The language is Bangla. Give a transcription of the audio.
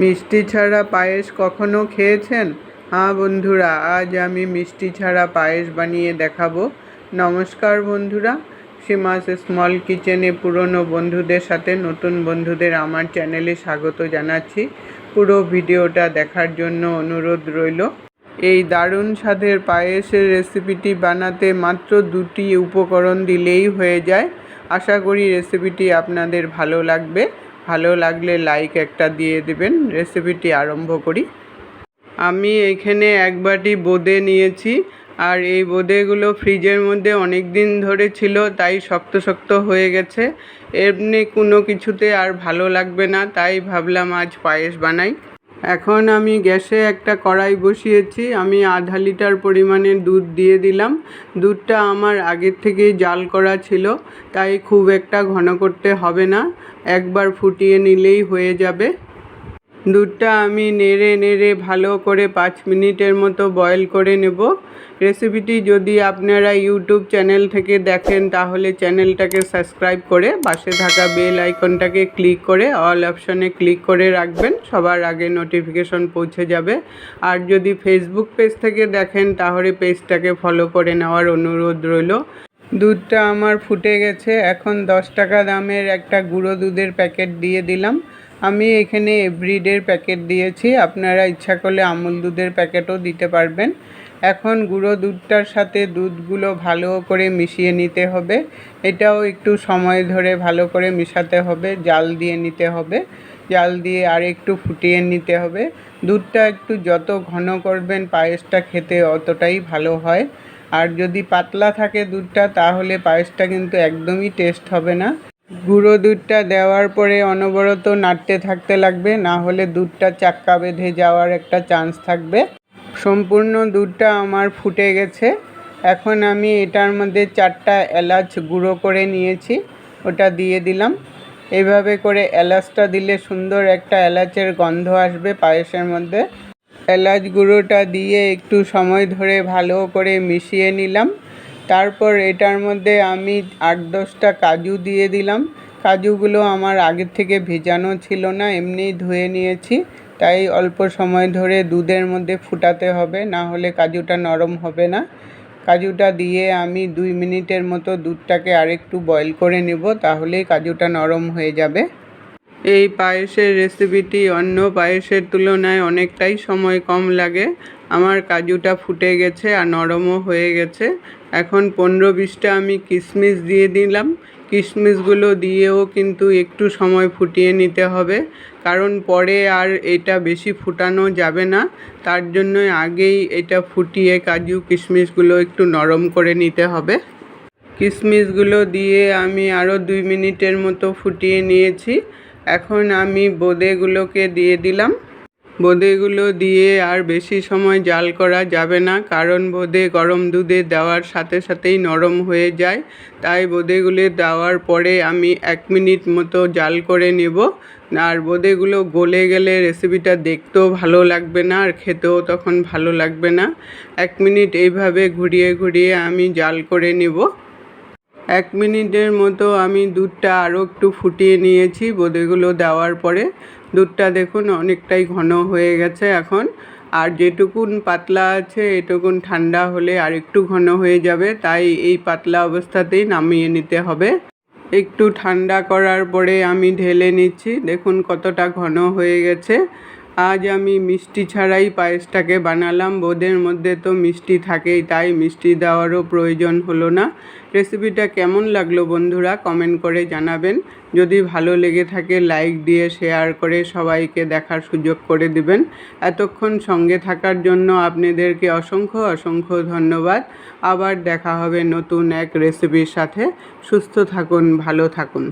মিষ্টি ছাড়া পায়েস কখনো খেয়েছেন? হ্যাঁ বন্ধুরা, আজ আমি মিষ্টি ছাড়া পায়েস বানিয়ে দেখাবো। নমস্কার বন্ধুরা, সীমাস স্মল কিচেনে পুরনো বন্ধুদের সাথে নতুন বন্ধুদের আমার চ্যানেলে স্বাগত জানাচ্ছি। পুরো ভিডিওটা দেখার জন্য অনুরোধ রইল। এই দারুণ স্বাদের পায়েসের রেসিপিটি বানাতে মাত্র 2টি উপকরণ দিলেই হয়ে যায়। আশা করি রেসিপিটি আপনাদের ভালো লাগবে। ভালো লাগলে লাইক একটা দিয়ে দেবেন। রেসিপিটি আরম্ভ করি। আমি এখানে 1 বাটি বোঁদে নিয়েছি, আর এই বোঁদেগুলো ফ্রিজের মধ্যে অনেক দিন ধরে ছিল, তাই শক্ত শক্ত হয়ে গেছে। এমনি কোনো কিছুতে আর ভালো লাগবে না, তাই ভাবলাম আজ পায়েস বানাই। এখন আমি গ্যাসে একটা কড়াই বসিয়েছি। আমি আধা লিটার পরিমাণে দুধ দিয়ে দিলাম। দুধটা আমার আগের থেকেই জাল করা ছিল, তাই খুব একটা ঘন করতে হবে না, একবার ফুটিয়ে নিলেই হয়ে যাবে। দুধটা আমি নেড়ে নেড়ে ভালো করে 5 মিনিটের মতো বয়েল করে নেব। রেসিপিটি যদি আপনারা ইউটিউব চ্যানেল থেকে দেখেন তাহলে চ্যানেলটাকে সাবস্ক্রাইব করে পাশে থাকা বেল আইকনটাকে ক্লিক করে অল অপশনে ক্লিক করে রাখবেন, সবার আগে নোটিফিকেশন পৌঁছে যাবে। আর যদি ফেসবুক পেজ থেকে দেখেন তাহলে পেজটাকে ফলো করে নেওয়ার অনুরোধ রইল। দুধটা আমার ফুটে গেছে। এখন 10 টাকা দামের একটা গুঁড়ো দুধের প্যাকেট দিয়ে দিলাম। আমি এখানে এভরিডের প্যাকেট দিয়েছি, আপনারা ইচ্ছা করলে আমুল দুধের প্যাকেটও দিতে পারবেন। এখন গুঁড়ো দুধটার সাথে দুধগুলো ভালো করে মিশিয়ে নিতে হবে। এটাও একটু সময় ধরে ভালো করে মিশাতে হবে, জাল দিয়ে নিতে হবে। জাল দিয়ে আর একটু ফুটিয়ে নিতে হবে। দুধটা একটু যত ঘন করবেন পায়েসটা খেতে অতটাই ভালো হয়। আর যদি পাতলা থাকে দুধটা তাহলে পায়েসটা কিন্তু একদমই টেস্ট হবে না। গুঁড়ো দুধটা দেওয়ার পরে অনবরত নাড়তে থাকতে লাগবে, না হলে দুধটা চাক্কা বেঁধে যাওয়ার একটা চান্স থাকবে। সম্পূর্ণ দুধটা আমার ফুটে গেছে। এখন আমি এটার মধ্যে 4টা এলাচ গুঁড়ো করে নিয়েছি, ওটা দিয়ে দিলাম। এইভাবে করে এলাচটা দিলে সুন্দর একটা এলাচের গন্ধ আসবে পায়েসের মধ্যে। এলাচ গুঁড়োটা দিয়ে একটু সময় ধরে ভালো করে মিশিয়ে নিলাম। তারপর এটার মধ্যে আমি 8-10টা কাজু দিয়ে দিলাম। কাজুগুলো আমার আগের থেকে ভেজানো ছিল না, এমনিই ধুয়ে নিয়েছি, তাই অল্প সময় ধরে দুধের মধ্যে ফুটাতে হবে, না হলে কাজুটা নরম হবে না। কাজুটা দিয়ে আমি 2 মিনিটের মতো দুধটাকে আরেকটু বয়েল করে নেব, তাহলেই কাজুটা নরম হয়ে যাবে। এই পায়েসের রেসিপিটি অন্য পায়েসের তুলনায় অনেকটাই সময় কম লাগে। আমার কাজুটা ফুটে গেছে আর নরমও হয়ে গেছে। এখন 15-20টা আমি কিশমিশ দিয়ে দিলাম। কিশমিশগুলো দিয়েও কিন্তু একটু সময় ফুটিয়ে নিতে হবে, কারণ পরে আর এটা বেশি ফুটানো যাবে না। তার জন্য আগেই এটা ফুটিয়ে কাজু কিশমিশগুলো একটু নরম করে নিতে হবে। কিশমিশগুলো দিয়ে আমি আরও 2 মিনিটের মতো ফুটিয়ে নিয়েছি। এখন আমি বোঁদেগুলোকে দিয়ে দিলাম। বোঁদেগুলো দিয়ে আর বেশি সময় জাল করা যাবে না, কারণ বোঁদে গরম দুধে দেওয়ার সাথে সাথেই নরম হয়ে যায়। তাই বোঁদেগুলো দেওয়ার পরে আমি 1 মিনিট মতো জাল করে নেব। আর বোঁদেগুলো গলে গেলে রেসিপিটা দেখতেও ভালো লাগবে না, আর খেতেও তখন ভালো লাগবে না। 1 মিনিট এইভাবে ঘুরিয়ে ঘুরিয়ে আমি জাল করে নেব। 1 মিনিটের মতো আমি দুধটা আরও একটু ফুটিয়ে নিয়েছি বোঁদেগুলো দেওয়ার পরে। দুধটা দেখুন অনেকটাই ঘন হয়ে গেছে এখন। আর যেটুকুন পাতলা আছে এটুকুন ঠান্ডা হলে আর একটু ঘন হয়ে যাবে, তাই এই পাতলা অবস্থাতেই নামিয়ে নিতে হবে। একটু ঠান্ডা করার পরে আমি ঢেলে নিচ্ছি, দেখুন কতটা ঘন হয়ে গেছে। আজ আমি মিষ্টি ছাড়াই পায়েসটাকে বানালাম। বোঁদের মধ্যে তো মিষ্টি থাকেই, তাই মিষ্টি দেওয়ারও প্রয়োজন হলো না। রেসিপিটা কেমন লাগলো বন্ধুরা কমেন্ট করে জানাবেন। যদি ভালো লেগে থাকে লাইক দিয়ে শেয়ার করে সবাইকে দেখার সুযোগ করে দিবেন। এতক্ষণ সঙ্গে থাকার জন্য আপনাদেরকে অসংখ্য অসংখ্য ধন্যবাদ। আবার দেখা হবে নতুন এক রেসিপির সাথে। সুস্থ থাকুন, ভালো থাকুন।